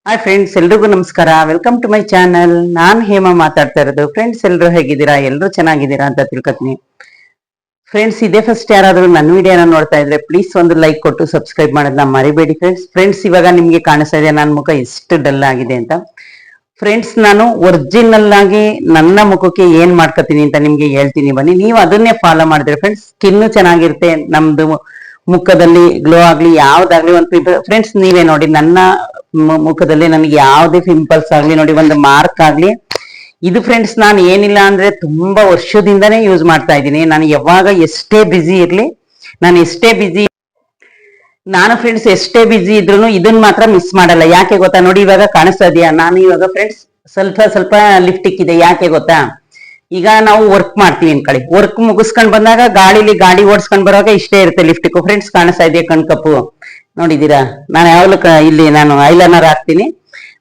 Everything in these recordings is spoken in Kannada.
ಹಾಯ್ ಫ್ರೆಂಡ್ಸ್, ಎಲ್ರಿಗೂ ನಮಸ್ಕಾರ. Welcome to my channel. ನಾನ್ ಹೇಮಾ ಮಾತಾಡ್ತಾ ಇರೋದು. ಫ್ರೆಂಡ್ಸ್, ಎಲ್ರು ಹೇಗಿದ್ದೀರಾ? ಎಲ್ರು ಚೆನ್ನಾಗಿದ್ದೀರಾ ಅಂತ ತಿಳ್ಕೊತೀನಿ. ಫ್ರೆಂಡ್ಸ್, ಇದೇ ಫಸ್ಟ್ ಯಾರಾದ್ರೂ ನನ್ನ ವಿಡಿಯೋನ ನೋಡ್ತಾ ಇದ್ರೆ ಪ್ಲೀಸ್ ಒಂದು ಲೈಕ್ ಕೊಟ್ಟು ಸಬ್ಸ್ಕ್ರೈಬ್ ಮಾಡೋದನ್ನ ಮರಿಬೇಡಿ. ಫ್ರೆಂಡ್ಸ್, ಇವಾಗ ನಿಮ್ಗೆ ಕಾಣಿಸ್ತಾ ಇದೆ ನನ್ನ ಮುಖ ಎಷ್ಟು ಡಲ್ ಆಗಿದೆ ಅಂತ. ಫ್ರೆಂಡ್ಸ್, ನಾನು ಒರಿಜಿನಲ್ ಆಗಿ ನನ್ನ ಮುಖಕ್ಕೆ ಏನ್ ಮಾಡ್ಕೊತೀನಿ ಅಂತ ನಿಮ್ಗೆ ಹೇಳ್ತೀನಿ, ಬನ್ನಿ. ನೀವು ಅದನ್ನೇ ಫಾಲೋ ಮಾಡಿದ್ರೆ ಫ್ರೆಂಡ್ಸ್, ಸ್ಕಿನ್ ಚೆನ್ನಾಗಿರುತ್ತೆ, ನಮ್ದು ಮುಖದಲ್ಲಿ ಗ್ಲೋ ಆಗ್ಲಿ ಯಾವ್ದಾಗ್ಲಿ ಒಂದು ಫ್ರೆಂಡ್ಸ್ ನೀವೇ ನೋಡಿ, ನನ್ನ ಮುಖದಲ್ಲಿ ನನಗೆ ಯಾವುದೇ ಪಿಂಪಲ್ಸ್ ಆಗ್ಲಿ ನೋಡಿ, ಒಂದು ಮಾರ್ಕ್ ಆಗ್ಲಿ, ಇದು ಫ್ರೆಂಡ್ಸ್ ನಾನು ಏನಿಲ್ಲ ಅಂದ್ರೆ ತುಂಬಾ ವರ್ಷದಿಂದಾನೇ ಯೂಸ್ ಮಾಡ್ತಾ ಇದ್ದೀನಿ. ನಾನು ಯಾವಾಗ ಎಷ್ಟೇ ಬಿಸಿ ಇರ್ಲಿ, ನಾನು ಫ್ರೆಂಡ್ಸ್ ಎಷ್ಟೇ ಬಿಸಿ ಇದ್ರು ಇದನ್ನ ಮಾತ್ರ ಮಿಸ್ ಮಾಡಲ್ಲ. ಯಾಕೆ ಗೊತ್ತಾ? ನೋಡಿ, ಇವಾಗ ಕಾಣಿಸ್ತಾ ಇದೆಯಾ? ನಾನು ಇವಾಗ ಫ್ರೆಂಡ್ಸ್ ಸ್ವಲ್ಪ ಲಿಫ್ಟಿಕ್ ಇದೆ. ಯಾಕೆ ಗೊತ್ತಾ? ಈಗ ನಾವು ವರ್ಕ್ ಮಾಡ್ತೀವಿ ಅನ್ಕೊಳ್ಳಿ, ವರ್ಕ್ ಮುಗಿಸ್ಕೊಂಡ್ ಬಂದಾಗ ಗಾಡಿ ಓಡಿಸ್ಕೊಂಡ್ ಬರುವಾಗ ಇಷ್ಟೇ ಇರುತ್ತೆ ಲಿಫ್ಟಿಕ್. ಫ್ರೆಂಡ್ಸ್, ಕಾಣಿಸ್ತಾ ಇದೆಯಾ ಕಣ್ಕಪ್ಪು? ನೋಡಿದೀರಾ? ನಾನು ಯಾವಾಗಲೂ ಇಲ್ಲಿ ನಾನು ಐಲೈನರ್ ಹಾಕ್ತೀನಿ,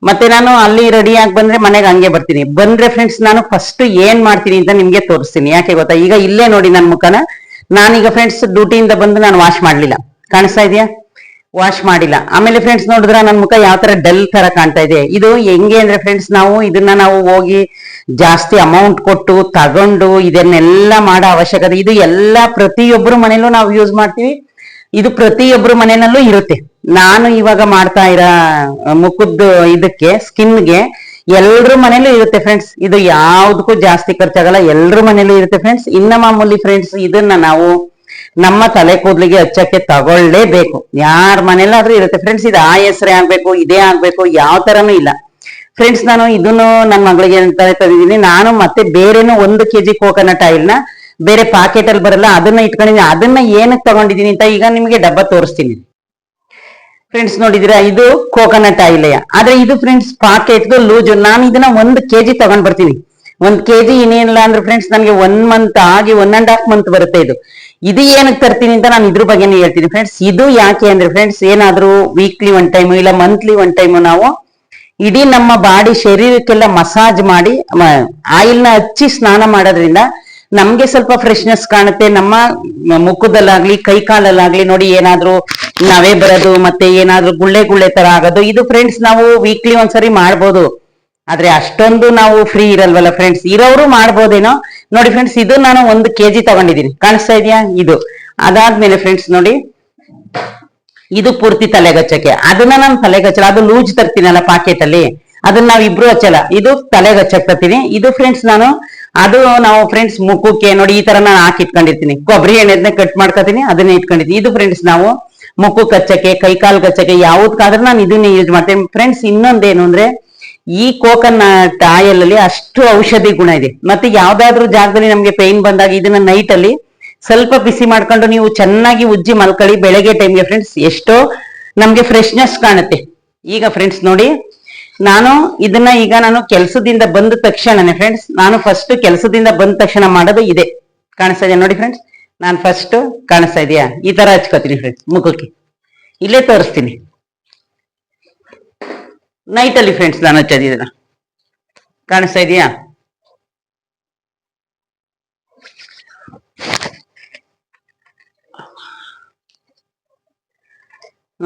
ಮತ್ತೆ ನಾನು ಅಲ್ಲಿ ರೆಡಿ ಆಗಿ ಬಂದ್ರೆ ಮನೆಗೆ ಹಂಗೆ ಬರ್ತೀನಿ. ಬಂದ್ರೆ ಫ್ರೆಂಡ್ಸ್ ನಾನು ಫಸ್ಟ್ ಏನ್ ಮಾಡ್ತೀನಿ ಅಂತ ನಿಮ್ಗೆ ತೋರಿಸ್ತೀನಿ. ಯಾಕೆ ಗೊತ್ತಾ? ಈಗ ಇಲ್ಲೇ ನೋಡಿ ನನ್ನ ಮುಖನ. ನಾನೀಗ ಫ್ರೆಂಡ್ಸ್ ಡ್ಯೂಟಿಯಿಂದ ಬಂದು ನಾನು ವಾಶ್ ಮಾಡ್ಲಿಲ್ಲ, ಕಾಣಿಸ್ತಾ ಇದೆಯಾ? ವಾಶ್ ಮಾಡಿಲ್ಲ. ಆಮೇಲೆ ಫ್ರೆಂಡ್ಸ್ ನೋಡಿದ್ರ ನನ್ನ ಮುಖ ಯಾವ ತರ ಡಲ್ ತರ ಕಾಣ್ತಾ ಇದೆ. ಇದು ಹೆಂಗೆ ಅಂದ್ರೆ ಫ್ರೆಂಡ್ಸ್, ನಾವು ಹೋಗಿ ಜಾಸ್ತಿ ಅಮೌಂಟ್ ಕೊಟ್ಟು ತಗೊಂಡು ಇದನ್ನೆಲ್ಲ ಮಾಡೋ ಅವಶ್ಯಕತೆ, ಇದು ಎಲ್ಲ ಪ್ರತಿಯೊಬ್ಬರು ಮನೇಲೂ ನಾವು ಯೂಸ್ ಮಾಡ್ತೀವಿ. ಇದು ಪ್ರತಿಯೊಬ್ಬರು ಮನೆಯಲ್ಲೂ ಇರುತ್ತೆ. ನಾನು ಇವಾಗ ಮಾಡ್ತಾ ಇರೋ ಮುಖದ್ದು ಇದಕ್ಕೆ ಸ್ಕಿನ್ಗೆ ಎಲ್ರ ಮನೇಲೂ ಇರುತ್ತೆ ಫ್ರೆಂಡ್ಸ್. ಇದು ಯಾವ್ದಕ್ಕೂ ಜಾಸ್ತಿ ಖರ್ಚಾಗಲ್ಲ, ಎಲ್ರ ಮನೇಲೂ ಇರುತ್ತೆ ಫ್ರೆಂಡ್ಸ್. ಇನ್ನ ಮಾಮೂಲಿ ಫ್ರೆಂಡ್ಸ್, ಇದನ್ನ ನಾವು ನಮ್ಮ ತಲೆ ಕೂದಲಿಗೆ ಹಚ್ಚಕ್ಕೆ ತಗೊಳ್ಳೇಬೇಕು. ಯಾರ ಮನೇಲಾದ್ರೂ ಇರುತ್ತೆ ಫ್ರೆಂಡ್ಸ್. ಇದು ಆ ಹೆಸರೇ ಆಗ್ಬೇಕು, ಇದೇ ಆಗ್ಬೇಕು, ಯಾವ ತರನೂ ಇಲ್ಲ ಫ್ರೆಂಡ್ಸ್. ನಾನು ಇದನ್ನು ನನ್ನ ಮಗಳಿಗೆ ತಂದಿದ್ದೀನಿ. ನಾನು ಮತ್ತೆ ಬೇರೆನೂ 1 kg ಕೋಕೋನಟ್ ಆಯಿಲ್ ನ ಬೇರೆ ಪಾಕೆಟ್ ಅಲ್ಲಿ ಬರಲ್ಲ, ಅದನ್ನ ಇಟ್ಕೊಂಡಿದ್ದೀನಿ. ಅದನ್ನ ಏನಕ್ಕೆ ತಗೊಂಡಿದ್ದೀನಿ ಅಂತ ಈಗ ನಿಮ್ಗೆ ಡಬ್ಬ ತೋರಿಸ್ತೀನಿ ಫ್ರೆಂಡ್ಸ್. ನೋಡಿದಿರಾ? ಇದು ಕೋಕೋನಟ್ ಆಯಿಲ್. ಆದ್ರೆ ಇದು ಫ್ರೆಂಡ್ಸ್ ಪಾಕೆಟ್ ಲೂಜ್. ನಾನು ಇದನ್ನ 1 kg ತಗೊಂಡ್ ಬರ್ತೀನಿ. 1 kg ಇನ್ನೇನಿಲ್ಲ ಅಂದ್ರೆ ಫ್ರೆಂಡ್ಸ್ ನನಗೆ 1 month ಆಗಿ 1.5 month ಬರುತ್ತೆ. ಇದು ಏನಕ್ಕೆ ತರ್ತೀನಿ ಅಂತ ನಾನು ಇದ್ರ ಬಗ್ಗೆನೇ ಹೇಳ್ತೀನಿ ಫ್ರೆಂಡ್ಸ್. ಇದು ಯಾಕೆ ಅಂದ್ರೆ ಫ್ರೆಂಡ್ಸ್, ಏನಾದ್ರೂ ವೀಕ್ಲಿ 1 time ಇಲ್ಲ ಮಂತ್ಲಿ 1 time ನಾವು ಇಡೀ ನಮ್ಮ ಬಾಡಿ ಶರೀರಕ್ಕೆಲ್ಲ ಮಸಾಜ್ ಮಾಡಿ ಆಯಿಲ್ ನ ಹಚ್ಚಿ ಸ್ನಾನ ಮಾಡೋದ್ರಿಂದ ನಮ್ಗೆ ಸ್ವಲ್ಪ ಫ್ರೆಶ್ನೆಸ್ ಕಾಣುತ್ತೆ. ನಮ್ಮ ಮುಖದಲ್ಲಾಗ್ಲಿ ಕೈ ಕಾಲಲ್ಲಾಗ್ಲಿ ನೋಡಿ ಏನಾದ್ರೂ ನವೆ ಬರೋದು, ಮತ್ತೆ ಏನಾದ್ರೂ ಗುಳ್ಳೆ ತರ ಆಗೋದು, ಇದು ಫ್ರೆಂಡ್ಸ್ ನಾವು ವೀಕ್ಲಿ ಒಂದ್ಸರಿ ಮಾಡ್ಬೋದು. ಆದ್ರೆ ಅಷ್ಟೊಂದು ನಾವು ಫ್ರೀ ಇರಲ್ವಲ್ಲ ಫ್ರೆಂಡ್ಸ್. ಇರೋರು ಮಾಡ್ಬೋದೇನೋ. ನೋಡಿ ಫ್ರೆಂಡ್ಸ್, ಇದು ನಾನು 1 kg ತಗೊಂಡಿದ್ದೀನಿ, ಕಾಣಿಸ್ತಾ ಇದೆಯಾ? ಇದು ಅದಾದ್ಮೇಲೆ ಫ್ರೆಂಡ್ಸ್ ನೋಡಿ, ಇದು ಪೂರ್ತಿ ತಲೆಗಚ್ಚಕ್ಕೆ. ಅದನ್ನ ನಾನು ತಲೆಗಚ್ಚಲ್ಲ, ಅದು ಲೂಜ್ ತರ್ತೀನಲ್ಲ ಪಾಕೆಟ್ ಅಲ್ಲಿ, ಅದನ್ನ ನಾವ್ ಇಬ್ರು ಹಚ್ಚಲ್ಲ, ಇದು ತಲೆಗಚ್ಚಕ್ ತರ್ತೀನಿ. ಇದು ಫ್ರೆಂಡ್ಸ್ ನಾವು ಫ್ರೆಂಡ್ಸ್ ಮುಖಕ್ಕೆ ನೋಡಿ ಈ ತರ ನಾನು ಹಾಕಿಟ್ಕೊಂಡಿರ್ತೀನಿ. ಕೊಬ್ಬರಿ ಎಣ್ಣೆದನ್ನ ಕಟ್ ಮಾಡ್ಕೊತೀನಿ, ಅದನ್ನ ಇಟ್ಕೊಂಡಿರ್ತೀನಿ. ಇದು ಫ್ರೆಂಡ್ಸ್ ನಾವು ಮುಖಕ್ಕೆ ಹಚ್ಚಕ್ಕೆ, ಕೈ ಕಾಲ್ ಹಚ್ಚಕ್ಕೆ ಯಾವ್ದಕ್ಕಾದ್ರೂ ನಾನು ಇದನ್ನೇ ಯೂಸ್ ಮಾಡ್ತೇನೆ ಫ್ರೆಂಡ್ಸ್. ಇನ್ನೊಂದೇನು ಅಂದ್ರೆ, ಈ ಕೋಕೋನಟ್ ಆಯಿಲ್ ಅಲ್ಲಿ ಅಷ್ಟು ಔಷಧಿ ಗುಣ ಇದೆ. ಮತ್ತೆ ಯಾವ್ದಾದ್ರು ಜಾಗದಲ್ಲಿ ನಮ್ಗೆ ಪೇನ್ ಬಂದಾಗ ಇದನ್ನ ನೈಟ್ ಅಲ್ಲಿ ಸ್ವಲ್ಪ ಬಿಸಿ ಮಾಡ್ಕೊಂಡು ನೀವು ಚೆನ್ನಾಗಿ ಉಜ್ಜಿ ಮಲ್ಕೊಳ್ಳಿ. ಬೆಳಗ್ಗೆ ಟೈಮ್ಗೆ ಫ್ರೆಂಡ್ಸ್ ಎಷ್ಟೋ ನಮ್ಗೆ ಫ್ರೆಶ್ನೆಸ್ ಕಾಣುತ್ತೆ. ಈಗ ಫ್ರೆಂಡ್ಸ್ ನೋಡಿ, ನಾನು ಕೆಲಸದಿಂದ ಬಂದ ತಕ್ಷಣನೇ ಫ್ರೆಂಡ್ಸ್, ನಾನು ಫಸ್ಟ್ ಕೆಲಸದಿಂದ ಬಂದ ತಕ್ಷಣ ಮಾಡೋದು ಇದೆ. ಕಾಣಿಸ್ತಾ ಇದೆಯಾ ನೋಡಿ ಫ್ರೆಂಡ್ಸ್? ನಾನು ಫಸ್ಟ್ ಕಾಣಿಸ್ತಾ ಇದೆಯಾ ಈ ತರ ಹಚ್ಕೋತೀನಿ ಫ್ರೆಂಡ್ಸ್ ಮುಖಕ್ಕೆ. ಇಲ್ಲೇ ತೋರಿಸ್ತೀನಿ. ನೈಟ್ ಅಲ್ಲಿ ಫ್ರೆಂಡ್ಸ್ ನಾನು ಹಚ್ಚೋದಿದ್ದನ್ನ, ಕಾಣಿಸ್ತಾ ಇದೆಯಾ?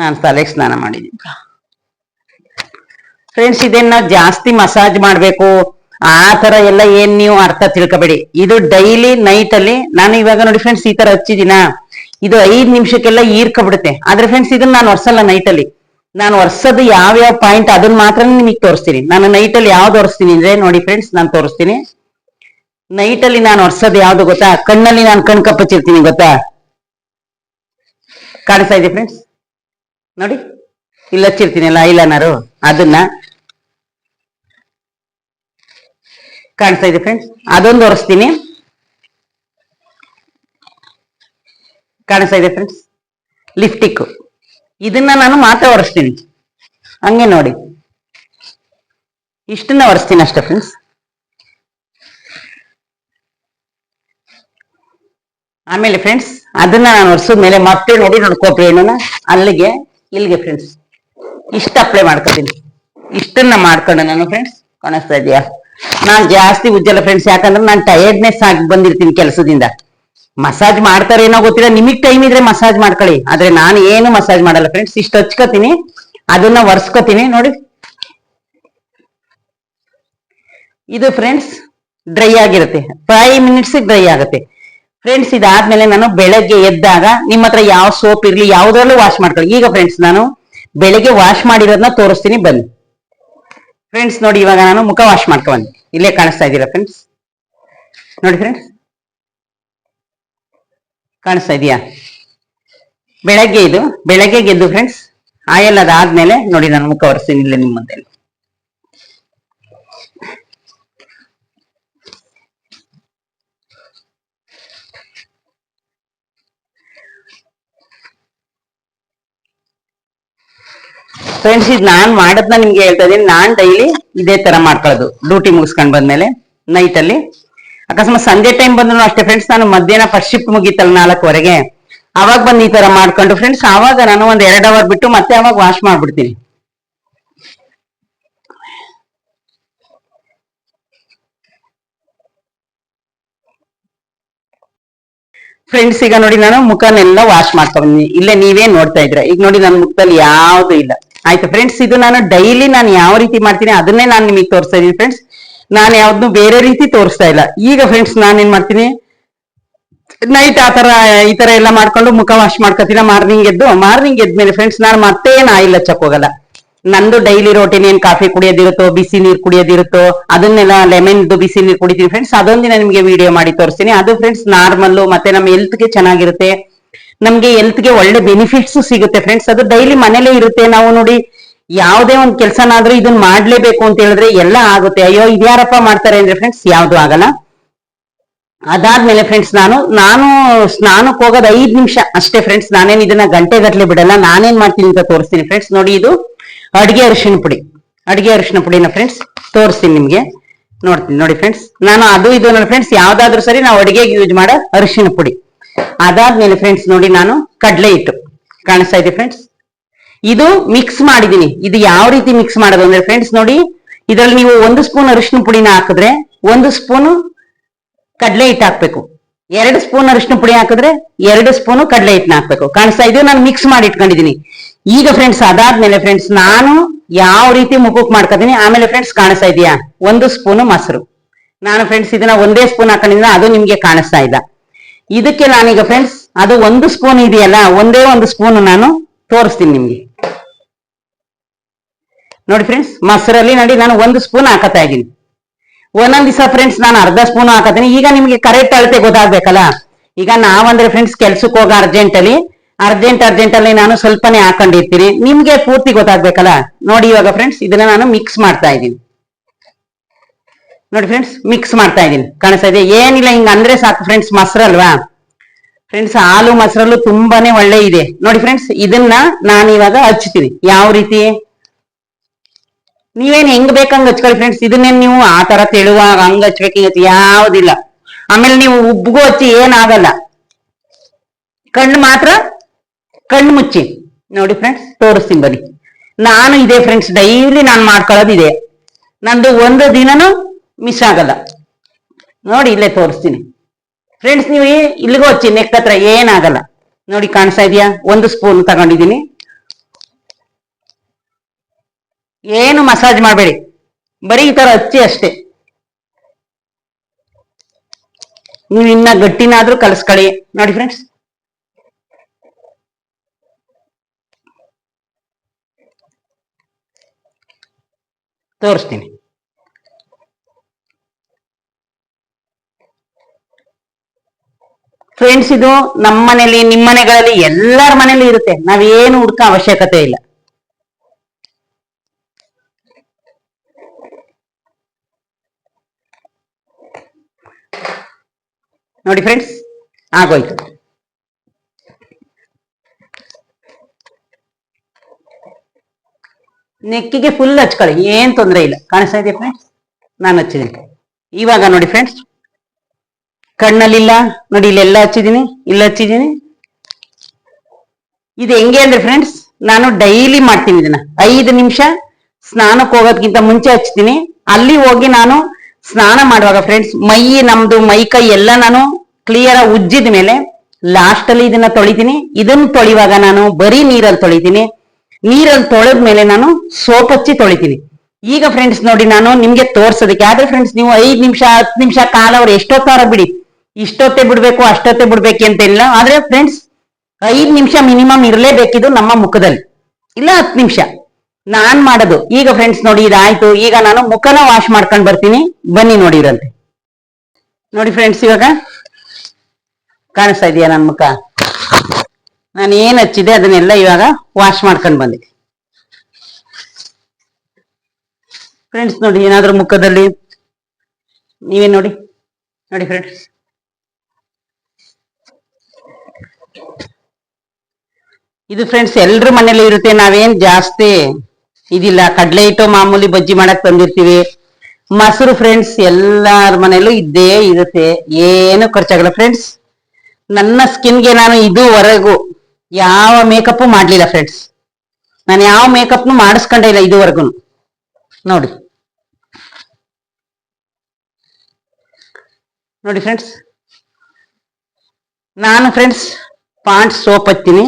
ನಾನು ತಲೆಗೆ ಸ್ನಾನ ಮಾಡಿದ್ದೀನಿ ಫ್ರೆಂಡ್ಸ್. ಇದನ್ನ ಜಾಸ್ತಿ ಮಸಾಜ್ ಮಾಡ್ಬೇಕು ಆ ತರ ಎಲ್ಲ ಏನ್ ನೀವು ಅರ್ಥ ತಿಳ್ಕೊಬೇಡಿ. ಇದು ಡೈಲಿ ನೈಟ್ ಅಲ್ಲಿ ನಾನು ಇವಾಗ ನೋಡಿ ಫ್ರೆಂಡ್ಸ್ ಈ ತರ ಹಚ್ಚಿದಿನ, ಇದು 5 ನಿಮಿಷಕ್ಕೆಲ್ಲ ಹೀರ್ಕೊಬಿಡುತ್ತೆ. ಆದ್ರೆ ಫ್ರೆಂಡ್ಸ್ ಇದನ್ನ ನಾನು ಒರ್ಸಲ್ಲ ನೈಟ್ ಅಲ್ಲಿ. ನಾನು ಒರ್ಸೋದು ಯಾವ್ಯಾವ ಪಾಯಿಂಟ್ ಅದನ್ನ ಮಾತ್ರ ನಿಮಗೆ ತೋರಿಸ್ತೀನಿ. ನಾನು ನೈಟ್ ಅಲ್ಲಿ ಯಾವ್ದು ಒರೆಸ್ತೀನಿ ಅಂದ್ರೆ ನೋಡಿ ಫ್ರೆಂಡ್ಸ್, ನಾನು ತೋರಿಸ್ತೀನಿ. ನೈಟ್ ಅಲ್ಲಿ ನಾನು ಒರ್ಸೋದು ಯಾವ್ದು ಗೊತ್ತಾ? ಕಣ್ಣಲ್ಲಿ ನಾನು ಕಣ್ ಕಪ್ಪಚ್ಚಿರ್ತೀನಿ ಗೊತ್ತಾ? ಕಾಣಿಸ್ತಾ ಇದೆ ಫ್ರೆಂಡ್ಸ್ ನೋಡಿ, ಇಲ್ಲಿ ಹಚ್ಚಿರ್ತೀನಿ ಅಲ್ಲ ಐಲೈನರು, ಅದನ್ನ ಕಾಣಿಸ್ತಾ ಇದೆ ಫ್ರೆಂಡ್ಸ್, ಅದೊಂದು ಒರೆಸ್ತೀನಿ. ಕಾಣಿಸ್ತಾ ಇದೆ ಫ್ರೆಂಡ್ಸ್ ಲಿಪ್ಟಿಕ್, ಇದನ್ನ ನಾನು ಮಾತ್ರ ಒರೆಸ್ತೀನಿ. ಹಂಗೆ ನೋಡಿ, ಇಷ್ಟನ್ನ ಒರೆಸ್ತೀನಿ ಅಷ್ಟೇ ಫ್ರೆಂಡ್ಸ್. ಆಮೇಲೆ ಫ್ರೆಂಡ್ಸ್ ಅದನ್ನ ನಾನು ಒರೆಸಿದ್ಮೇಲೆ ಮತ್ತೆ ನೋಡಿ ನೋಡ್ಕೋಬೇಕು ಏನನ್ನ ಇಲ್ಲಿಗೆ ಫ್ರೆಂಡ್ಸ್ ಇಷ್ಟ ಅಪ್ಲೈ ಮಾಡ್ಕೊತೀನಿ. ಇಷ್ಟನ್ನ ಮಾಡ್ಕೊಂಡು ನಾನು ಫ್ರೆಂಡ್ಸ್, ಕಾಣಿಸ್ತಾ ಇದೆಯಾ? ನಾನ್ ಜಾಸ್ತಿ ಉಜ್ಜಲ್ಲ ಫ್ರೆಂಡ್ಸ್, ಯಾಕಂದ್ರೆ ನಾನು ಟಯರ್ಡ್ನೆಸ್ ಆಗಿ ಬಂದಿರ್ತೀನಿ ಕೆಲಸದಿಂದ. ಮಸಾಜ್ ಮಾಡ್ತಾರೆ ಏನೋ ಗೊತ್ತಿಲ್ಲ, ನಿಮಗ್ ಟೈಮ್ ಇದ್ರೆ ಮಸಾಜ್ ಮಾಡ್ಕೊಳ್ಳಿ. ಆದ್ರೆ ನಾನು ಏನು ಮಸಾಜ್ ಮಾಡಲ್ಲ ಫ್ರೆಂಡ್ಸ್, ಇಷ್ಟು ಹಚ್ಕೋತೀನಿ, ಅದನ್ನ ಒರೆಸ್ಕೋತೀನಿ ನೋಡಿ. ಇದು ಫ್ರೆಂಡ್ಸ್ ಡ್ರೈ ಆಗಿರುತ್ತೆ, 5 ಮಿನಿಟ್ಸ್ ಡ್ರೈ ಆಗುತ್ತೆ ಫ್ರೆಂಡ್ಸ್. ಇದಾದ್ಮೇಲೆ ನಾನು ಬೆಳಗ್ಗೆ ಎದ್ದಾಗ ನಿಮ್ಮ ಹತ್ರ ಯಾವ ಸೋಪ್ ಇರ್ಲಿ ಯಾವ್ದ್ರಲ್ಲೂ ವಾಶ್ ಮಾಡ್ಕೊಳ್ಳಿ. ಈಗ ಫ್ರೆಂಡ್ಸ್ ನಾನು ಬೆಳಗ್ಗೆ ವಾಶ್ ಮಾಡಿರೋದನ್ನ ತೋರಿಸ್ತೀನಿ ಬನ್ನಿ ಫ್ರೆಂಡ್ಸ್. ನೋಡಿ ಇವಾಗ ನಾನು ಮುಖ ವಾಶ್ ಮಾಡ್ಕೊಂಡ್ ಇಲ್ಲೇ ಕಾಣಿಸ್ತಾ ಇದ್ದೀರಾ ಫ್ರೆಂಡ್ಸ್, ನೋಡಿ ಫ್ರೆಂಡ್ಸ್ ಕಾಣಿಸ್ತಾ ಇದೆಯಾ? ಬೆಳಗ್ಗೆ ಇದು ಬೆಳಗ್ಗೆ ಗೆದ್ದು ಫ್ರೆಂಡ್ಸ್ ಆಯಲ್ ಅದಾದ್ಮೇಲೆ ನೋಡಿ ನಾನು ಮುಖ ಒರೆಸ್ತೀನಿ ಇಲ್ಲೇ ನಿಮ್ಮ ಮುಂದೆ. ಫ್ರೆಂಡ್ಸ್ ಇದು ನಾನ್ ಮಾಡೋದ್ನ ನಿಮ್ಗೆ ಹೇಳ್ತಾ ಇದೀನಿ. ನಾನ್ ಡೈಲಿ ಇದೇ ತರ ಮಾಡ್ಕೊಳ್ಳೋದು. ಡ್ಯೂಟಿ ಮುಗಿಸ್ಕೊಂಡ್ ಬಂದ್ಮೇಲೆ ನೈಟ್ ಅಲ್ಲಿ ಅಕಸ್ಮಾತ್ ಸಂಜೆ ಟೈಮ್ ಬಂದ್ರು ಅಷ್ಟೇ ಫ್ರೆಂಡ್ಸ್. ನಾನು ಮಧ್ಯಾಹ್ನ ಫಸ್ಟ್ ಶಿಫ್ಟ್ ಮುಗೀತಲ್ಲ 4:00ವರೆಗೆ, ಅವಾಗ ಬಂದು ಈ ತರ ಮಾಡ್ಕೊಂಡು ಫ್ರೆಂಡ್ಸ್ ಆವಾಗ ನಾನು ಒಂದ್ 2 ಅವರ್ ಬಿಟ್ಟು ಮತ್ತೆ ಅವಾಗ ವಾಶ್ ಮಾಡ್ಬಿಡ್ತೀನಿ. ಫ್ರೆಂಡ್ಸ್ ಈಗ ನೋಡಿ ನಾನು ಮುಖನೆಲ್ಲ ವಾಶ್ ಮಾಡ್ಕೊಂಡ್ಬಂದಿನಿ. ಇಲ್ಲೇ ನೀವೇ ನೋಡ್ತಾ ಇದ್ರ. ಈಗ ನೋಡಿ ನನ್ನ ಮುಖದಲ್ಲಿ ಯಾವ್ದು ಇಲ್ಲ. ಆಯ್ತು ಫ್ರೆಂಡ್ಸ್, ಇದು ನಾನು ಡೈಲಿ ನಾನು ಯಾವ ರೀತಿ ಮಾಡ್ತೀನಿ ಅದನ್ನೇ ನಾನು ನಿಮಗೆ ತೋರಿಸ್ತಾ ಇದೀನಿ ಫ್ರೆಂಡ್ಸ್. ನಾನು ಯಾವ್ದು ಬೇರೆ ರೀತಿ ತೋರಿಸ್ತಾ ಇಲ್ಲ. ಈಗ ಫ್ರೆಂಡ್ಸ್ ನಾನು ಏನ್ ಮಾಡ್ತೀನಿ, ನೈಟ್ ಈ ತರ ಎಲ್ಲ ಮಾಡ್ಕೊಂಡು ಮುಖ ವಾಶ್ ಮಾಡ್ಕೊತೀನ. ಮಾರ್ನಿಂಗ್ ಎದ್ಮೇಲೆ ಫ್ರೆಂಡ್ಸ್ ನಾನು ಮತ್ತೆ ಏನ್ ಆಯಿಲ್ ಹಚ್ಚಕ್ ಹೋಗಲ್ಲ. ನಂದು ಡೈಲಿ ರೋಟೀನ್ ಏನ್ ಕಾಫಿ ಕುಡಿಯೋದಿರುತ್ತೋ, ಬಿಸಿ ನೀರ್ ಕುಡಿಯೋದಿರುತ್ತೋ ಅದನ್ನೆಲ್ಲ ಲೆಮನ್ ಬಿಸಿ ನೀರ್ ಕುಡಿತೀನಿ ಫ್ರೆಂಡ್ಸ್. ಅದೊಂದಿನ ನಿಮ್ಗೆ ವಿಡಿಯೋ ಮಾಡಿ ತೋರಿಸ್ತೀನಿ. ಅದು ಫ್ರೆಂಡ್ಸ್ ನಾರ್ಮಲ್ ಮತ್ತೆ ನಮ್ಮ ಹೆಲ್ತ್ಗೆ ಚೆನ್ನಾಗಿರುತ್ತೆ, ನಮ್ಗೆ ಹೆಲ್ತ್ಗೆ ಒಳ್ಳೆ ಬೆನಿಫಿಟ್ಸ್ ಸಿಗುತ್ತೆ ಫ್ರೆಂಡ್ಸ್. ಅದು ಡೈಲಿ ಮನೇಲೇ ಇರುತ್ತೆ. ನಾವು ನೋಡಿ ಯಾವುದೇ ಒಂದು ಕೆಲಸನಾದ್ರೂ ಇದನ್ನ ಮಾಡ್ಲೇಬೇಕು ಅಂತ ಹೇಳಿದ್ರೆ ಎಲ್ಲ ಆಗುತ್ತೆ. ಅಯ್ಯೋ ಇದ್ಯಾರಪ್ಪ ಮಾಡ್ತಾರೆ ಅಂದ್ರೆ ಫ್ರೆಂಡ್ಸ್ ಯಾವ್ದು ಆಗಲ್ಲ. ಅದಾದ್ಮೇಲೆ ಫ್ರೆಂಡ್ಸ್ ನಾನು ಸ್ನಾನಕ್ಕೆ ಹೋಗೋದು 5 ನಿಮಿಷ ಅಷ್ಟೇ ಫ್ರೆಂಡ್ಸ್. ನಾನೇನ್ ಇದನ್ನ ಗಂಟೆ ಗಟ್ಲೆ ಬಿಡಲ್ಲ. ನಾನೇನ್ ಮಾಡ್ತೀನಿ ಅಂತ ತೋರಿಸ್ತೀನಿ ಫ್ರೆಂಡ್ಸ್. ನೋಡಿ ಇದು ಅಡಿಗೆ ಅರಿಶಿನ ಪುಡಿನ ಫ್ರೆಂಡ್ಸ್ ತೋರಿಸ್ತೀನಿ ನಿಮ್ಗೆ. ನೋಡ್ತೀನಿ ನೋಡಿ ಫ್ರೆಂಡ್ಸ್. ನಾನು ಅದು ಇದು ನೋಡಿ ಫ್ರೆಂಡ್ಸ್ ಯಾವ್ದಾದ್ರು ಸರಿ ನಾವು ಅಡಿಗೆಗೆ ಯೂಸ್ ಮಾಡೋ ಅರಿಶಿನ ಪುಡಿ. ಅದಾದ್ಮೇಲೆ ಫ್ರೆಂಡ್ಸ್ ನೋಡಿ ನಾನು ಕಡಲೆ ಹಿಟ್ಟು ಕಾಣಿಸ್ತಾ ಇದೆ ಫ್ರೆಂಡ್ಸ್. ಇದು ಮಿಕ್ಸ್ ಮಾಡಿದೀನಿ. ಇದು ಯಾವ ರೀತಿ ಮಿಕ್ಸ್ ಮಾಡೋದು ಅಂದ್ರೆ ಫ್ರೆಂಡ್ಸ್ ನೋಡಿ, ಇದ್ರಲ್ಲಿ ನೀವು 1 ಸ್ಪೂನ್ ಅರಿಶಿನ ಪುಡಿನ ಹಾಕಿದ್ರೆ 1 ಸ್ಪೂನು ಕಡಲೆ ಹಿಟ್ಟು ಹಾಕ್ಬೇಕು. 2 ಸ್ಪೂನ್ ಅರಿಶಿನ ಪುಡಿ ಹಾಕಿದ್ರೆ 2 ಸ್ಪೂನು ಕಡಲೆ ಹಿಟ್ಟನ್ನ ಹಾಕ್ಬೇಕು. ಕಾಣಿಸ್ತಾ ಇದೆ, ನಾನು ಮಿಕ್ಸ್ ಮಾಡಿ ಇಟ್ಕೊಂಡಿದೀನಿ. ಈಗ ಫ್ರೆಂಡ್ಸ್ ಅದಾದ್ಮೇಲೆ ಫ್ರೆಂಡ್ಸ್ ನಾನು ಯಾವ ರೀತಿ ಮುಖಕ್ಕೆ ಮಾಡ್ಕೊತೀನಿ. ಆಮೇಲೆ ಫ್ರೆಂಡ್ಸ್ ಕಾಣಿಸ್ತಾ ಇದೆಯಾ 1 ಸ್ಪೂನು ಮೊಸರು. ನಾನು ಫ್ರೆಂಡ್ಸ್ ಇದನ್ನ 1 ಸ್ಪೂನ್ ಹಾಕೊಂಡಿದ್ರೆ ಅದು ನಿಮ್ಗೆ ಕಾಣಿಸ್ತಾ ಇಲ್ಲ. ಇದಕ್ಕೆ ನಾನೀಗ ಫ್ರೆಂಡ್ಸ್ ಅದು 1 ಸ್ಪೂನ್ ಇದೆಯಲ್ಲ, 1 ಸ್ಪೂನ್ ನಾನು ತೋರಿಸ್ತೀನಿ ನಿಮ್ಗೆ. ನೋಡಿ ಫ್ರೆಂಡ್ಸ್ ಮೊಸರಲ್ಲಿ ನೋಡಿ ನಾನು 1 ಸ್ಪೂನ್ ಹಾಕತಾ ಇದ್ದೀನಿ. ಒಂದೊಂದ್ ದಿವಸ ಫ್ರೆಂಡ್ಸ್ ನಾನು ಅರ್ಧ ಸ್ಪೂನ್ ಹಾಕತೀನಿ. ಈಗ ನಿಮ್ಗೆ ಕರೆಕ್ಟ್ ಅಳತೆ ಗೊತ್ತಾಗ್ಬೇಕಲ್ಲ. ಈಗ ನಾವಂದ್ರೆ ಫ್ರೆಂಡ್ಸ್ ಕೆಲ್ಸಕ್ಕೆ ಹೋಗೋ ಅರ್ಜೆಂಟ್ ಅಲ್ಲಿ ನಾನು ಸ್ವಲ್ಪನೇ ಹಾಕೊಂಡಿರ್ತೀನಿ. ನಿಮ್ಗೆ ಪೂರ್ತಿ ಗೊತ್ತಾಗ್ಬೇಕಲ್ಲ. ನೋಡಿ ಇವಾಗ ಫ್ರೆಂಡ್ಸ್ ಇದನ್ನ ನಾನು ಮಿಕ್ಸ್ ಮಾಡ್ತಾ ಇದ್ದೀನಿ. ನೋಡಿ ಫ್ರೆಂಡ್ಸ್ ಮಿಕ್ಸ್ ಮಾಡ್ತಾ ಇದ್ದೀನಿ. ಕಾಣಿಸ್ತಾ ಇದೆ? ಏನಿಲ್ಲ ಹಿಂಗ ಅಂದ್ರೆ ಸಾಕು ಫ್ರೆಂಡ್ಸ್. ಮೊಸರಲ್ವಾ ಫ್ರೆಂಡ್ಸ್, ಹಾಲು ಮೊಸರಲ್ಲೂ ತುಂಬಾನೇ ಒಳ್ಳೆ ಇದೆ. ನೋಡಿ ಫ್ರೆಂಡ್ಸ್ ಇದನ್ನ ನಾನು ಇವಾಗ ಹಚ್ತೀನಿ. ಯಾವ ರೀತಿ ನೀವೇನ್ ಹೆಂಗ್ ಬೇಕಂಗ್ ಹಚ್ಕೊಳ್ಳಿ ಫ್ರೆಂಡ್ಸ್. ಇದನ್ನೇನ್ ನೀವು ಆ ತರ ತೆಳುವಾಗ ಹಂಗ ಹಚ್ಬೇಕು ಹಿಂಗ ಯಾವ್ದಿಲ್ಲ. ಆಮೇಲೆ ನೀವು ಉಬ್ಗೂ ಹಚ್ಚಿ ಏನಾಗಲ್ಲ. ಕಣ್ಣು ಮುಚ್ಚಿ ನೋಡಿ ಫ್ರೆಂಡ್ಸ್ ತೋರಿಸ್ತೀನಿ ಬನ್ನಿ. ನಾನು ಇದೆ ಫ್ರೆಂಡ್ಸ್ ಡೈಲಿ ನಾನು ಮಾಡ್ಕೊಳ್ಳೋದು ಇದೆ. ನಂದು 1 ದಿನನೂ ಮಿಸ್ ಆಗಲ್ಲ. ನೋಡಿ ಇಲ್ಲೇ ತೋರಿಸ್ತೀನಿ ಫ್ರೆಂಡ್ಸ್. ನೀವು ಇಲ್ಲಿಗೂ ಹಚ್ಚಿ ನೆಕ್ ಹತ್ರ ಏನಾಗಲ್ಲ. ನೋಡಿ ಕಾಣಿಸ್ತಾ ಇದೆಯಾ? 1 ಸ್ಪೂನ್ ತಗೊಂಡಿದ್ದೀನಿ. ಏನು ಮಸಾಜ್ ಮಾಡಬೇಡಿ, ಬರೀ ಈ ತರ ಹಚ್ಚಿ ಅಷ್ಟೇ. ನೀವು ಇನ್ನ ಗಟ್ಟಿನಾದ್ರೂ ಕಲಸ್ಕೊಳ್ಳಿ. ನೋಡಿ ಫ್ರೆಂಡ್ಸ್ ತೋರಿಸ್ತೀನಿ. ಫ್ರೆಂಡ್ಸ್ ಇದು ನಮ್ಮ ಮನೇಲಿ ನಿಮ್ಮ ಮನೆಗಳಲ್ಲಿ ಎಲ್ಲರ ಮನೇಲಿ ಇರುತ್ತೆ. ನಾವೇನು ಹುಡ್ಕ ಅವಶ್ಯಕತೆ ಇಲ್ಲ. ನೋಡಿ ಫ್ರೆಂಡ್ಸ್ ಆಗೋಯ್ತು. ನೆಕ್ಕಿಗೆ ಫುಲ್ ಹಚ್ಕೊಳ್ಳಿ, ಏನ್ ತೊಂದರೆ ಇಲ್ಲ. ಕಾಣಿಸ್ತಾ ಇದೆಯಾ ಫ್ರೆಂಡ್ಸ್? ನಾನು ಹಚ್ಚಿದ್ದೀನಿ. ಇವಾಗ ನೋಡಿ ಫ್ರೆಂಡ್ಸ್ ಕಣ್ಣಲ್ಲಿಲ್ಲ ನೋಡಿ, ಇಲ್ಲೆಲ್ಲ ಹಚ್ಚಿದ್ದೀನಿ, ಇಲ್ಲ ಹಚ್ಚಿದ್ದೀನಿ. ಇದು ಹೆಂಗೆ ಅಂದ್ರೆ ಫ್ರೆಂಡ್ಸ್ ನಾನು ಡೈಲಿ ಮಾಡ್ತೀನಿ ಇದನ್ನ. 5 ನಿಮಿಷ ಸ್ನಾನಕ್ಕೆ ಹೋಗೋದ್ಕಿಂತ ಮುಂಚೆ ಹಚ್ತೀನಿ. ಅಲ್ಲಿ ಹೋಗಿ ನಾನು ಸ್ನಾನ ಮಾಡುವಾಗ ಫ್ರೆಂಡ್ಸ್ ನಮ್ದು ಮೈ ಕೈ ಎಲ್ಲ ನಾನು ಕ್ಲಿಯರ್ ಉಜ್ಜಿದ ಮೇಲೆ ಲಾಸ್ಟ್ ಅಲ್ಲಿ ಇದನ್ನ ತೊಳಿತೀನಿ. ಇದನ್ನ ತೊಳಿವಾಗ ನಾನು ಬರೀ ನೀರಲ್ಲಿ ತೊಳಿತೀನಿ. ನೀರಲ್ಲಿ ತೊಳೆದ್ಮೇಲೆ ನಾನು ಸೋಪ್ ಹಚ್ಚಿ ತೊಳಿತೀನಿ. ಈಗ ಫ್ರೆಂಡ್ಸ್ ನೋಡಿ ನಾನು ನಿಮ್ಗೆ ತೋರ್ಸೋದಕ್ಕೆ ಆದ್ರೆ ಫ್ರೆಂಡ್ಸ್ ನೀವು 5 ನಿಮಿಷ 10 ನಿಮಿಷ ಕಾಲ ಅವ್ರು ಎಷ್ಟೊತ್ತಾರ ಬಿಡಿ, ಇಷ್ಟೊತ್ತೇ ಬಿಡ್ಬೇಕು ಅಷ್ಟೊತ್ತೇ ಬಿಡ್ಬೇಕು ಅಂತ ಇಲ್ಲ. ಆದ್ರೆ ಫ್ರೆಂಡ್ಸ್ 5 ನಿಮಿಷ ಮಿನಿಮಮ್ ಇರಲೇಬೇಕಿದು ನಮ್ಮ ಮುಖದಲ್ಲಿ, ಇಲ್ಲ 10 ನಿಮಿಷ ನಾನ್ ಮಾಡೋದು. ಈಗ ಫ್ರೆಂಡ್ಸ್ ನೋಡಿ ಇದಾಯ್ತು, ಈಗ ನಾನು ಮುಖನ ವಾಶ್ ಮಾಡ್ಕೊಂಡ್ ಬರ್ತೀನಿ, ಬನ್ನಿ ನೋಡಿರಂತೆ. ನೋಡಿ ಫ್ರೆಂಡ್ಸ್ ಇವಾಗ ಕಾಣಿಸ್ತಾ ಇದೆಯಾ ನನ್ನ ಮುಖ? ನಾನು ಏನ್ ಹಚ್ಚಿದೆ ಅದನ್ನೆಲ್ಲ ಇವಾಗ ವಾಶ್ ಮಾಡ್ಕೊಂಡ್ ಬಂದೆ. ಫ್ರೆಂಡ್ಸ್ ನೋಡಿ ಏನಾದ್ರೂ ಮುಖದಲ್ಲಿ ನೀವೇ ನೋಡಿ ನೋಡಿ ಫ್ರೆಂಡ್ಸ್, ಇದು ಫ್ರೆಂಡ್ಸ್ ಎಲ್ರ ಮನೇಲಿ ಇರುತ್ತೆ, ನಾವೇನ್ ಜಾಸ್ತಿ ಇದಿಲ್ಲ. ಕಡ್ಲೆ ಹಿಟ್ಟು ಮಾಮೂಲಿ ಬಜ್ಜಿ ಮಾಡಕ್ ತಂದಿರ್ತೀವಿ. ಮೊಸರು ಫ್ರೆಂಡ್ಸ್ ಎಲ್ಲಾರ ಮನೇಲೂ ಇದ್ದೇ ಇರುತ್ತೆ, ಏನು ಖರ್ಚಾಗಲ್ಲ ಫ್ರೆಂಡ್ಸ್. ನನ್ನ ಸ್ಕಿನ್ಗೆ ನಾನು ಇದುವರೆಗೂ ಯಾವ ಮೇಕಪ್ ಮಾಡ್ಲಿಲ್ಲ ಫ್ರೆಂಡ್ಸ್, ನಾನು ಯಾವ ಮೇಕಪ್ನು ಮಾಡಿಸ್ಕೊಂಡೇ ಇಲ್ಲ ಇದುವರೆಗೂ. ನೋಡಿ ನೋಡಿ ಫ್ರೆಂಡ್ಸ್, ನಾನು ಫ್ರೆಂಡ್ಸ್ ಪಾಂಡ್ಸ್ ಸೋಪ್ ಹಚ್ತೀನಿ,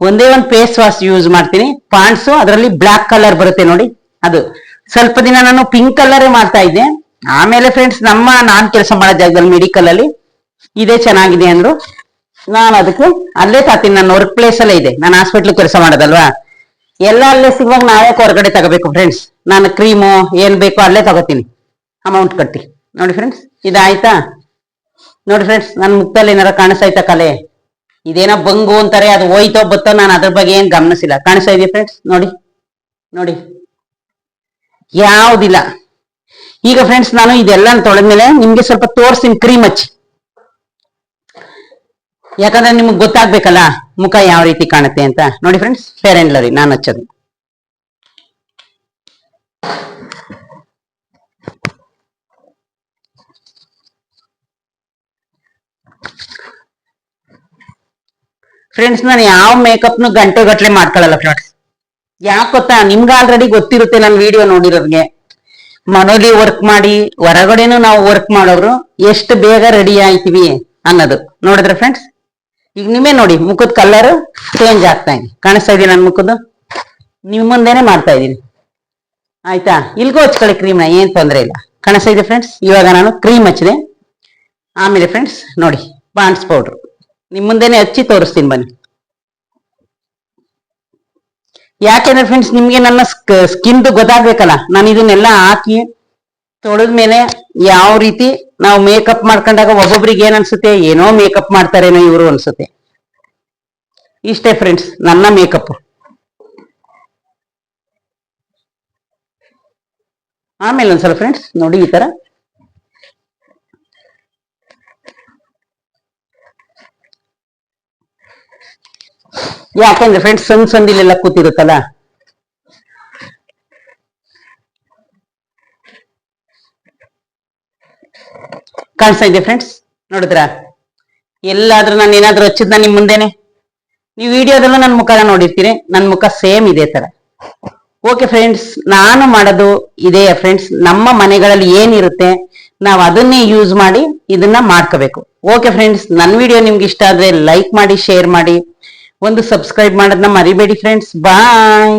ಒಂದೇ ಒಂದು ಫೇಸ್ ವಾಶ್ ಯೂಸ್ ಮಾಡ್ತೀನಿ. ಪಾಂಡ್ಸು ಅದರಲ್ಲಿ ಬ್ಲಾಕ್ ಕಲರ್ ಬರುತ್ತೆ ನೋಡಿ, ಅದು ಸ್ವಲ್ಪ ದಿನ ನಾನು ಪಿಂಕ್ ಕಲರ್ ಮಾಡ್ತಾ ಇದ್ದೆ. ಆಮೇಲೆ ಫ್ರೆಂಡ್ಸ್ ನಾನ್ ಕೆಲಸ ಮಾಡೋ ಜಾಗದಲ್ಲಿ ಮೆಡಿಕಲ್ ಅಲ್ಲಿ ಇದೇ ಚೆನ್ನಾಗಿದೆ ಅಂದ್ರು, ನಾನು ಅದಕ್ಕೆ ಅಲ್ಲೇ ತಾತೀನಿ. ನನ್ನ ವರ್ಕ್ ಪ್ಲೇಸ್ ಅಲ್ಲೇ ಇದೆ, ನಾನು ಹಾಸ್ಪಿಟ್ಲ್ ಕೆಲಸ ಮಾಡೋದಲ್ವಾ, ಎಲ್ಲ ಅಲ್ಲೇ ಸಿಗುವಾಗ ನಾವೇ ಹೊರಗಡೆ ತಗೋಬೇಕು ಫ್ರೆಂಡ್ಸ್. ನಾನು ಕ್ರೀಮು ಏನ್ ಬೇಕೋ ಅಲ್ಲೇ ತಗೋತೀನಿ ಅಮೌಂಟ್ ಕಟ್ಟಿ. ನೋಡಿ ಫ್ರೆಂಡ್ಸ್ ಇದಾಯ್ತಾ? ನೋಡಿ ಫ್ರೆಂಡ್ಸ್ ನನ್ನ ಮುಖದಲ್ಲಿ ಏನಾರ ಕಾಣಿಸ್ತಾ ಕಲೆ? ಇದೇನೋ ಬಂಗು ಅಂತಾರೆ, ಅದು ಹೋಯ್ತೋ ಬತ್ತೋ, ನಾನು ಅದ್ರ ಬಗ್ಗೆ ಏನ್ ಗಮನಿಸಿಲ್ಲ. ಕಾಣಿಸ್ತಾ ಇದೆಯಾ ಫ್ರೆಂಡ್ಸ್? ನೋಡಿ ನೋಡಿ ಯಾವ್ದಿಲ್ಲ. ಈಗ ಫ್ರೆಂಡ್ಸ್ ನಾನು ಇದೆಲ್ಲ ತೊಳೆದ್ಮೇಲೆ ನಿಮ್ಗೆ ಸ್ವಲ್ಪ ತೋರ್ಸ್ತೀನಿ ಕ್ರೀಮ್ ಹಚ್ಚಿ, ಯಾಕಂದ್ರೆ ನಿಮ್ಗೆ ಗೊತ್ತಾಗ್ಬೇಕಲ್ಲ ಮುಖ ಯಾವ ರೀತಿ ಕಾಣುತ್ತೆ ಅಂತ. ನೋಡಿ ಫ್ರೆಂಡ್ಸ್ ಫೇರ್ ಅಂಡ್ ಲವ್ಲಿ ನಾನು ಹಚ್ಚೋದು. ಫ್ರೆಂಡ್ಸ್ ನಾನು ಯಾವ ಮೇಕಪ್ನು ಗಂಟೆ ಗಟ್ಲೆ ಮಾಡ್ಕೊಳ್ಳಲ್ಲ ಫ್ರೆಂಡ್ಸ್. ಯಾಕೆ ಗೊತ್ತಾ? ನಿಮ್ಗೆ ಆಲ್ರೆಡಿ ಗೊತ್ತಿರುತ್ತೆ ನನ್ನ ವಿಡಿಯೋ ನೋಡಿರೋರ್ಗೆ. ಮನೇಲಿ ವರ್ಕ್ ಮಾಡಿ ಹೊರಗಡೆನು ನಾವು ವರ್ಕ್ ಮಾಡೋರು ಎಷ್ಟು ಬೇಗ ರೆಡಿ ಆಯ್ತೀವಿ ಅನ್ನೋದು ನೋಡಿದ್ರೆ ಫ್ರೆಂಡ್ಸ್. ಈಗ ನಿಮ್ಮೇ ನೋಡಿ ಮುಖದ ಕಲರ್ ಚೇಂಜ್ ಆಗ್ತಾ ಇದೆ, ಕಾಣಿಸ್ತಾ ಇದೀನಿ ನನ್ನ ಮುಖದ್ದು, ನಿಮ್ ಮುಂದೆನೆ ಮಾಡ್ತಾ ಇದೀನಿ ಆಯ್ತಾ. ಇಲ್ಗೂ ಹಚ್ಕೊಳ್ಳಿ ಕ್ರೀಮ್ನ, ಏನ್ ತೊಂದರೆ ಇಲ್ಲ. ಕಾಣಿಸ್ತಾ ಇದೆ ಫ್ರೆಂಡ್ಸ್? ಇವಾಗ ನಾನು ಕ್ರೀಮ್ ಹಚ್ಚಿದೆ. ಆಮೇಲೆ ಫ್ರೆಂಡ್ಸ್ ನೋಡಿ ಪಾಂಡ್ಸ್ ಪೌಡ್ರು ನಿಮ್ ಮುಂದೆನೆ ಹಚ್ಚಿ ತೋರಿಸ್ತೀನಿ ಬನ್ನಿ. ಯಾಕೆಂದ್ರೆ ಫ್ರೆಂಡ್ಸ್ ನಿಮ್ಗೆ ನನ್ನ ಸ್ಕಿನ್ದು ಗೊತ್ತಾಗ್ಬೇಕಲ್ಲ. ನಾನು ಇದನ್ನೆಲ್ಲ ಹಾಕಿ ತೊಳೆದ್ಮೇಲೆ ಯಾವ ರೀತಿ ನಾವು ಮೇಕಪ್ ಮಾಡ್ಕೊಂಡಾಗ ಒಬ್ಬೊಬ್ರಿಗೆ ಏನ್ ಅನ್ಸುತ್ತೆ, ಏನೋ ಮೇಕಪ್ ಮಾಡ್ತಾರೇನೋ ಇವರು ಅನ್ಸುತ್ತೆ. ಇಷ್ಟೇ ಫ್ರೆಂಡ್ಸ್ ನನ್ನ ಮೇಕಪ್. ಆಮೇಲೆ ಒಂದ್ಸಲ ಫ್ರೆಂಡ್ಸ್ ನೋಡಿ ಈ ತರ ಯಾಕಂದ್ರೆ ಫ್ರೆಂಡ್ಸ್ ಸಂದಿಲೆಲ್ಲ ಕೂತಿರುತ್ತಲ್ಲ, ಕಾಣಿಸ್ತಾ ಇದೆ ಫ್ರೆಂಡ್ಸ್? ನೋಡಿದ್ರ? ಎಲ್ಲಾದ್ರೂ ನಾನು ಏನಾದ್ರೂ ಹಚ್ಚಿದ್ನ ನಿಮ್ ಮುಂದೆನೆ, ನೀವು ವಿಡಿಯೋದಲ್ಲೂ ನನ್ನ ಮುಖನ ನೋಡಿರ್ತೀರಿ, ನನ್ನ ಮುಖ ಸೇಮ್ ಇದೇ ತರ. ಓಕೆ ಫ್ರೆಂಡ್ಸ್, ನಾನು ಮಾಡೋದು ಇದೇ ಫ್ರೆಂಡ್ಸ್. ನಮ್ಮ ಮನೆಗಳಲ್ಲಿ ಏನಿರುತ್ತೆ ನಾವು ಅದನ್ನೇ ಯೂಸ್ ಮಾಡಿ ಇದನ್ನ ಮಾಡ್ಕೋಬೇಕು. ಓಕೆ ಫ್ರೆಂಡ್ಸ್, ನನ್ನ ವಿಡಿಯೋ ನಿಮ್ಗೆ ಇಷ್ಟ ಆದ್ರೆ ಲೈಕ್ ಮಾಡಿ, ಶೇರ್ ಮಾಡಿ, ಒಂದು ಸಬ್ಸ್ಕ್ರೈಬ್ ಮಾಡೋದನ್ನ ಮರಿಬೇಡಿ ಫ್ರೆಂಡ್ಸ್. ಬಾಯ್.